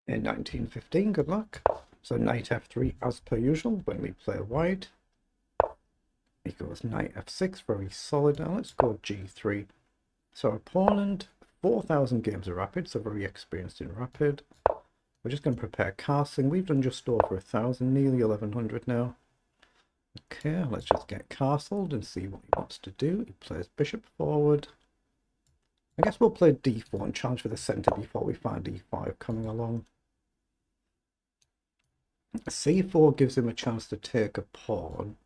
in 1915. Good luck. So knight f3 as per usual when we play white. He goes knight f6, very solid. Now let's go g3. So opponent, 4,000 games of rapid, so very experienced in rapid. We're just going to prepare castling. We've done just over 1,000, nearly 1,100 now. Okay, let's just get castled and see what he wants to do. He plays bishop forward. I guess we'll play d4 and challenge for the centre before we find e5 coming along. c4 gives him a chance to take a pawn.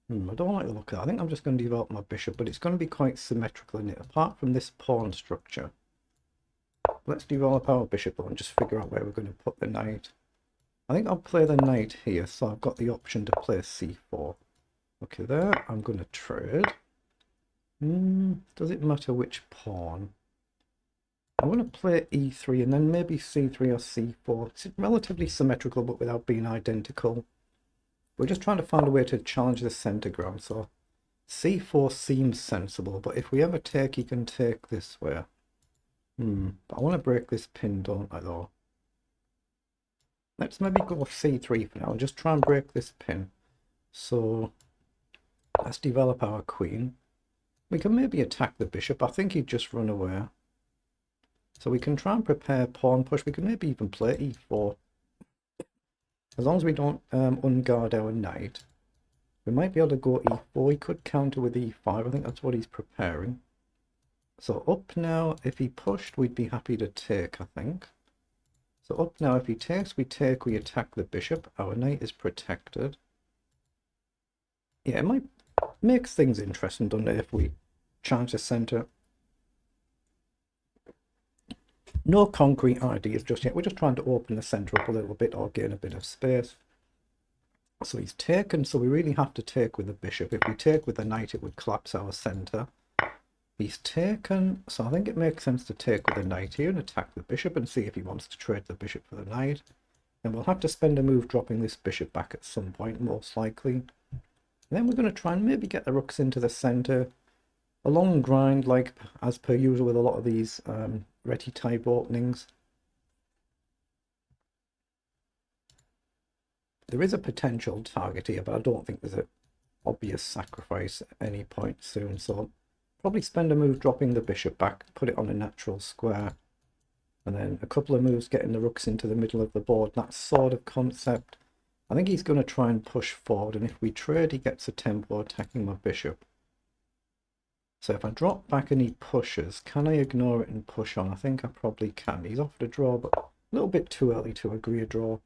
I don't like the look of that. I think I'm just going to develop my bishop, but it's going to be quite symmetrical in it, apart from this pawn structure. Let's develop our bishop and just figure out where we're going to put the knight. I think I'll play the knight here, so I've got the option to play c4. Okay, there. I'm going to trade. Does it matter which pawn? I'm going to play e3 and then maybe c3 or c4. It's relatively symmetrical, but without being identical. We're just trying to find a way to challenge the centre ground, so c4 seems sensible, but if we ever take, he can take this way. But I want to break this pin, don't I, though? Let's maybe go c3 for now and just try and break this pin. So let's develop our queen. We can maybe attack the bishop. I think he'd just run away. So we can try and prepare pawn push. We can maybe even play e4. As long as we don't unguard our knight. We might be able to go e4. He could counter with e5. I think that's what he's preparing. So up now, if he pushed, we'd be happy to take, I think. So up now, if he takes, we take, we attack the bishop. Our knight is protected. Yeah, it might make things interesting, doesn't it, if we challenge the centre. No concrete ideas just yet. We're just trying to open the centre up a little bit or gain a bit of space. So he's taken, so we really have to take with the bishop. If we take with the knight, it would collapse our centre. He's taken, so I think it makes sense to take with the knight here and attack the bishop and see if he wants to trade the bishop for the knight. And we'll have to spend a move dropping this bishop back at some point, most likely. And then we're going to try and maybe get the rooks into the centre. A long grind, like as per usual with a lot of these ready type openings. There is a potential target here, but I don't think there's an obvious sacrifice at any point soon. So probably spend a move dropping the bishop back, put it on a natural square, and then a couple of moves getting the rooks into the middle of the board. That sort of concept. I think he's going to try and push forward, and if we trade, he gets a tempo attacking my bishop. So if I drop back and he pushes, can I ignore it and push on? I think I probably can. He's offered a draw, but a little bit too early to agree a draw.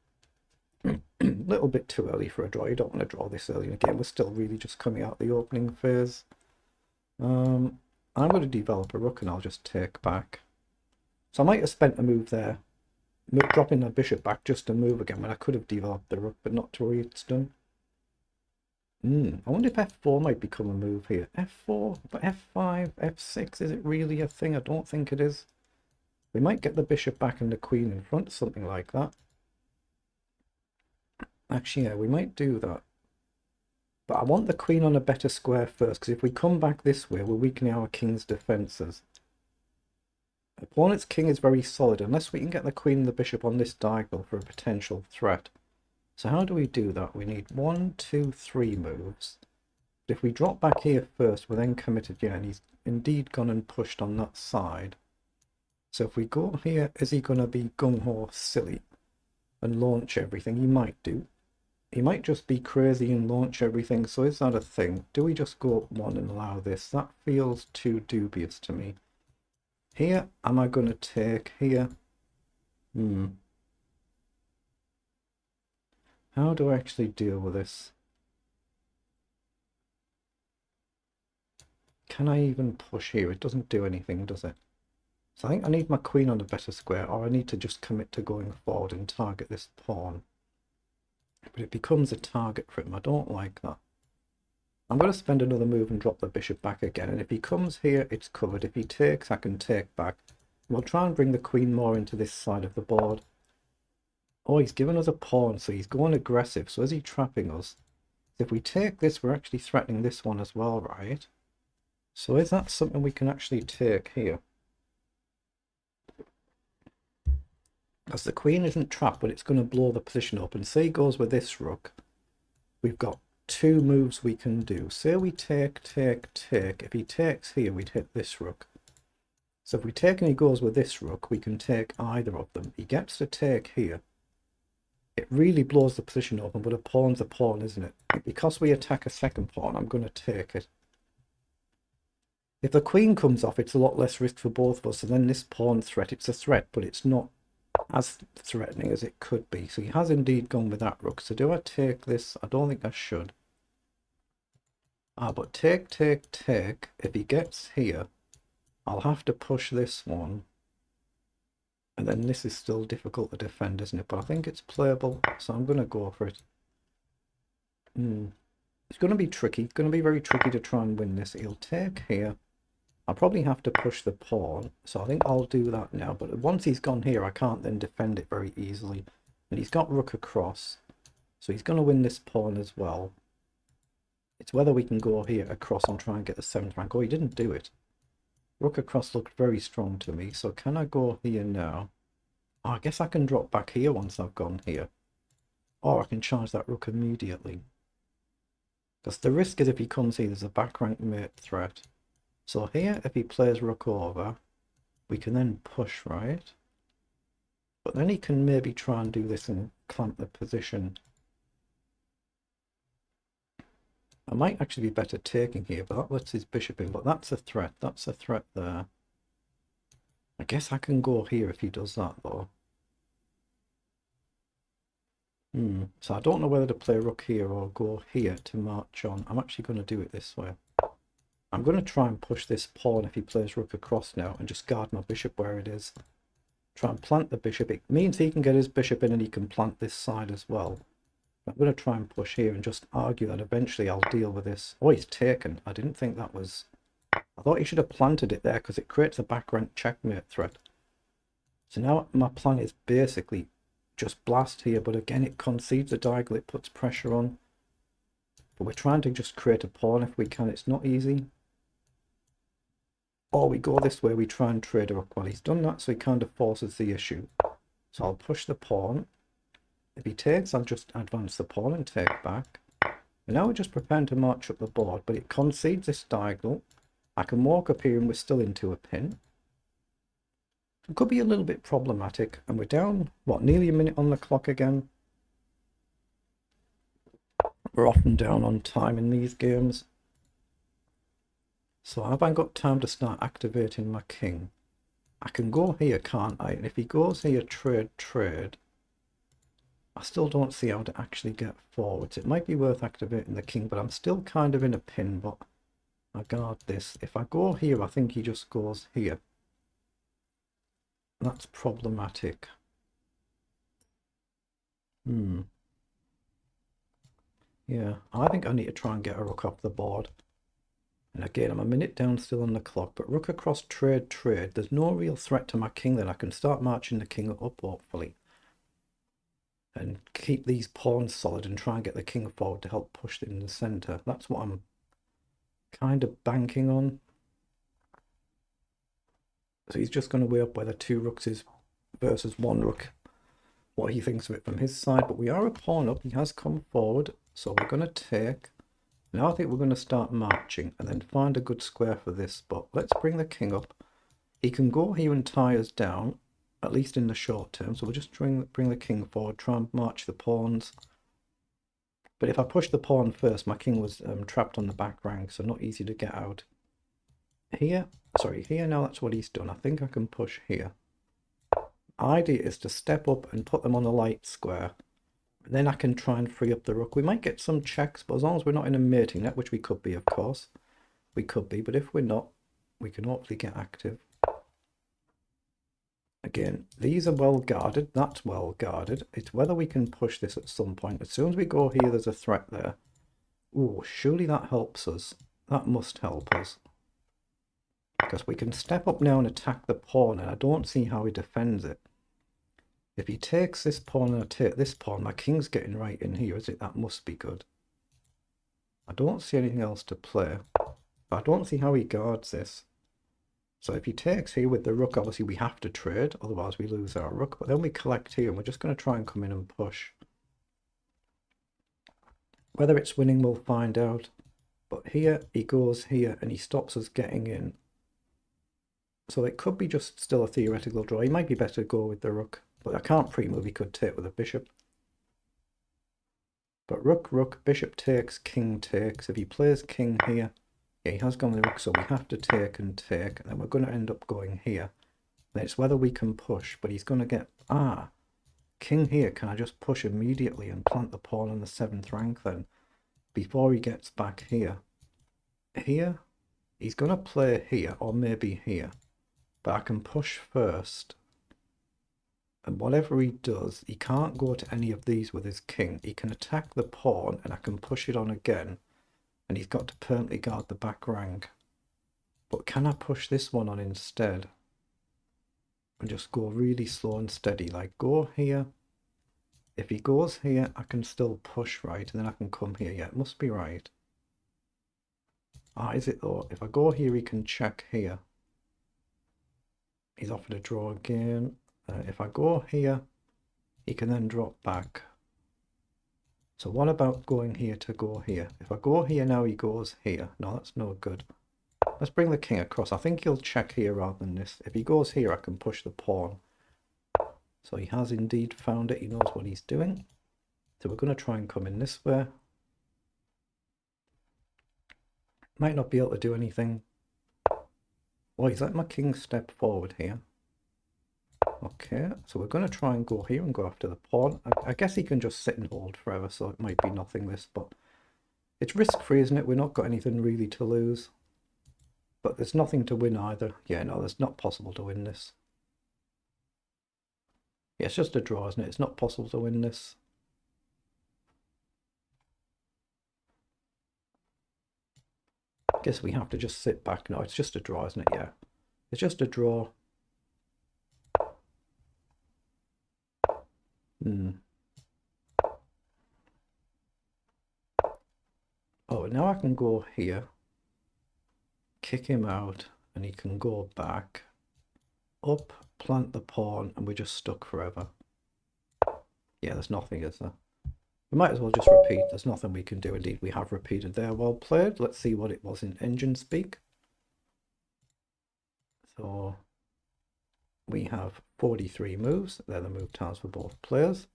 A little bit too early for a draw. You don't want to draw this early in the game. We're still really just coming out the opening phase. I'm going to develop a rook and I'll just take back. So I might have spent a move there, dropping the bishop back just to move again when I could have developed the rook, but not to worry, it's done. I wonder if f4 might become a move here. f4, but f5, f6, is it really a thing? I don't think it is. We might get the bishop back and the queen in front, something like that. Actually, yeah, we might do that. But I want the queen on a better square first, because if we come back this way, we're weakening our king's defences. Opponent's king is very solid, unless we can get the queen and the bishop on this diagonal for a potential threat. So how do we do that? We need 1, 2, 3 moves. But if we drop back here first, we're then committed. Yeah, and he's indeed gone and pushed on that side. So if we go here, is he going to be gung-ho silly and launch everything? He might do. He might just be crazy and launch everything. So is that a thing? Do we just go up 1 and allow this? That feels too dubious to me. Here, am I going to take here? How do I actually deal with this? Can I even push here? It doesn't do anything, does it? So I think I need my queen on a better square, or I need to just commit to going forward and target this pawn. But it becomes a target for him. I don't like that. I'm going to spend another move and drop the bishop back again. And if he comes here, it's covered. If he takes, I can take back. We'll try and bring the queen more into this side of the board. Oh, he's given us a pawn, so he's going aggressive. So is he trapping us? If we take this, we're actually threatening this one as well, right? So is that something we can actually take here? Because the queen isn't trapped, but it's going to blow the position up. And say he goes with this rook, we've got two moves we can do. Say we take. If he takes here, we'd hit this rook. So if we take and he goes with this rook, we can take either of them. He gets to take here. It really blows the position open, but a pawn's a pawn, isn't it? Because we attack a second pawn, I'm going to take it. If the queen comes off, it's a lot less risk for both of us. And then this pawn threat, it's a threat, but it's not as threatening as it could be. So he has indeed gone with that rook. So do I take this? I don't think I should. But take. If he gets here, I'll have to push this one. And then this is still difficult to defend, isn't it? But I think it's playable, so I'm going to go for it. It's going to be tricky. It's going to be very tricky to try and win this. He'll take here. I'll probably have to push the pawn, so I think I'll do that now. But once he's gone here, I can't then defend it very easily. And he's got rook across, so he's going to win this pawn as well. It's whether we can go here across and try and get the 7th rank. Oh, he didn't do it. Rook across looked very strong to me, so can I go here now? Oh, I guess I can drop back here once I've gone here. Or I can charge that rook immediately. Because the risk is if he comes here, there's a back rank mate threat. So here, if he plays rook over, we can then push, right? But then he can maybe try and do this and clamp the position. I might actually be better taking here, but that lets his bishop in. But that's a threat. That's a threat there. I guess I can go here if he does that, though. So I don't know whether to play rook here or go here to march on. I'm actually going to do it this way. I'm going to try and push this pawn if he plays rook across now and just guard my bishop where it is. Try and plant the bishop. It means he can get his bishop in and he can plant this side as well. I'm going to try and push here and just argue that eventually I'll deal with this. Oh, he's taken. I didn't think that was... I thought he should have planted it there because it creates a back rank checkmate threat. So now my plan is basically just blast here, but again it concedes a diagonal, it puts pressure on. But we're trying to just create a pawn if we can. It's not easy. Or we go this way, we try and trade a rook. Well, he's done that, so he kind of forces the issue. So I'll push the pawn. If he takes, I'll just advance the pawn and take back. And now we're just preparing to march up the board, but it concedes this diagonal. I can walk up here and we're still into a pin. It could be a little bit problematic, and we're down, what, nearly a minute on the clock again. We're often down on time in these games. So have I got time to start activating my king? I can go here, can't I? And if he goes here, trade, I still don't see how to actually get forwards. It might be worth activating the king, but I'm still kind of in a pin, but I guard this. If I go here, I think he just goes here. That's problematic. Yeah, I think I need to try and get a rook off the board. And again, I'm a minute down still on the clock, but rook across, trade. There's no real threat to my king then. I can start marching the king up, hopefully. And keep these pawns solid and try and get the king forward to help push it in the centre. That's what I'm kind of banking on. So he's just going to weigh up whether 2 rooks is versus 1 rook, what he thinks of it from his side. But we are a pawn up. He has come forward, so we're going to take. Now I think we're going to start marching and then find a good square for this. But let's bring the king up. He can go here and tie us down, at least in the short term. So we'll just bring the king forward, try and march the pawns. But if I push the pawn first, my king was trapped on the back rank, so not easy to get out. Here, now that's what he's done. I think I can push here. Idea is to step up and put them on the light square. And then I can try and free up the rook. We might get some checks, but as long as we're not in a mating net, which we could be, of course. We could be, but if we're not, we can hopefully get active. Again, these are well guarded. That's well guarded. It's whether we can push this at some point. As soon as we go here, there's a threat there. Ooh, surely that helps us. That must help us. Because we can step up now and attack the pawn, and I don't see how he defends it. If he takes this pawn and I take this pawn, my king's getting right in here, is it? That must be good. I don't see anything else to play. But I don't see how he guards this. So if he takes here with the rook, obviously we have to trade, otherwise we lose our rook. But then we collect here, and we're just going to try and come in and push. Whether it's winning, we'll find out. But here, he goes here, and he stops us getting in. So it could be just still a theoretical draw. He might be better to go with the rook. But I can't pre-move, he could take with a bishop. But rook, rook, bishop takes, king takes. If he plays king here, yeah, he has gone with the rook, so we have to take and take. And then we're going to end up going here. Then it's whether we can push, but he's going to get... king here. Can I just push immediately and plant the pawn on the 7th rank then? Before he gets back here. Here, he's going to play here, or maybe here. But I can push first. And whatever he does, he can't go to any of these with his king. He can attack the pawn, and I can push it on again. And he's got to permanently guard the back rank. But can I push this one on instead? And just go really slow and steady. Like, go here. If he goes here, I can still push right, and then I can come here. Yeah, it must be right. Is it though? If I go here, he can check here. He's offered a draw again. If I go here, he can then drop back. So what about going here to go here? If I go here now, he goes here. No, that's no good. Let's bring the king across. I think he'll check here rather than this. If he goes here, I can push the pawn. So he has indeed found it. He knows what he's doing. So we're going to try and come in this way. Might not be able to do anything. Oh, he's let my king step forward here. Okay, so we're going to try and go here and go after the pawn. I guess he can just sit and hold forever, so it might be nothing this, but it's risk-free, isn't it? We've not got anything really to lose. But there's nothing to win either. Yeah, no, it's not possible to win this. Yeah, it's just a draw, isn't it? It's not possible to win this. I guess we have to just sit back. No, it's just a draw, isn't it? Yeah, it's just a draw. Oh, now I can go here, kick him out, and he can go back, up, plant the pawn, and we're just stuck forever. Yeah, there's nothing, is there? We might as well just repeat. There's nothing we can do. Indeed, we have repeated there. Well played. Let's see what it was in engine speak. So we have 43 moves. They're the move times for both players.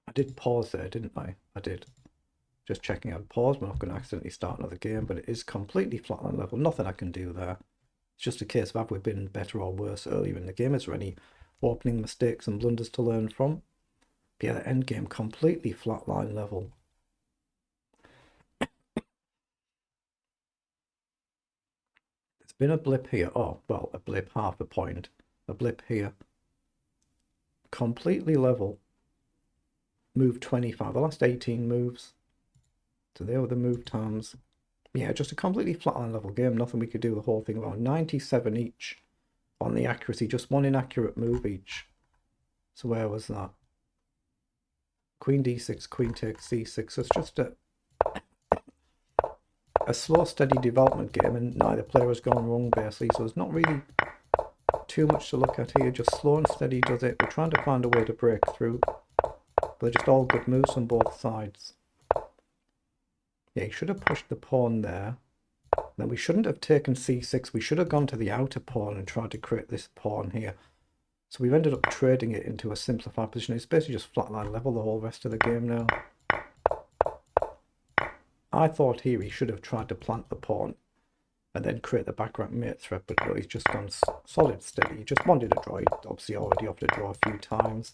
I did pause there, didn't I? I did. Just checking out pause. We're not going to accidentally start another game, but it is completely flat on level. Nothing I can do there. It's just a case of have we been better or worse earlier in the game? Is there any opening mistakes and blunders to learn from? But yeah, the end game completely flatline level. There's been a blip here. Oh, well, a blip, half a point. A blip here. Completely level. Move 25. The last 18 moves. So there were the move times. Yeah, just a completely flatline level game. Nothing we could do the whole thing about. 97 each on the accuracy. Just one inaccurate move each. So where was that? Queen d6, queen takes c6. So it's just a slow, steady development game, and neither player has gone wrong basically. So there's not really too much to look at here. Just slow and steady does it. We're trying to find a way to break through. But they're just all good moves on both sides. Yeah, he should have pushed the pawn there. Then we shouldn't have taken c6. We should have gone to the outer pawn and tried to create this pawn here. So we've ended up trading it into a simplified position. It's basically just flatline level the whole rest of the game now. I thought here he should have tried to plant the pawn and then create the back rank mate threat, but no, he's just gone solid steady. He just wanted a draw. He obviously already offered a draw a few times.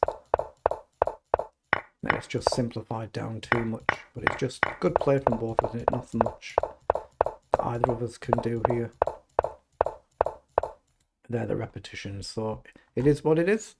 And it's just simplified down too much, but it's just good play from both, isn't it? Nothing much that either of us can do here. They're the repetitions, so it is what it is.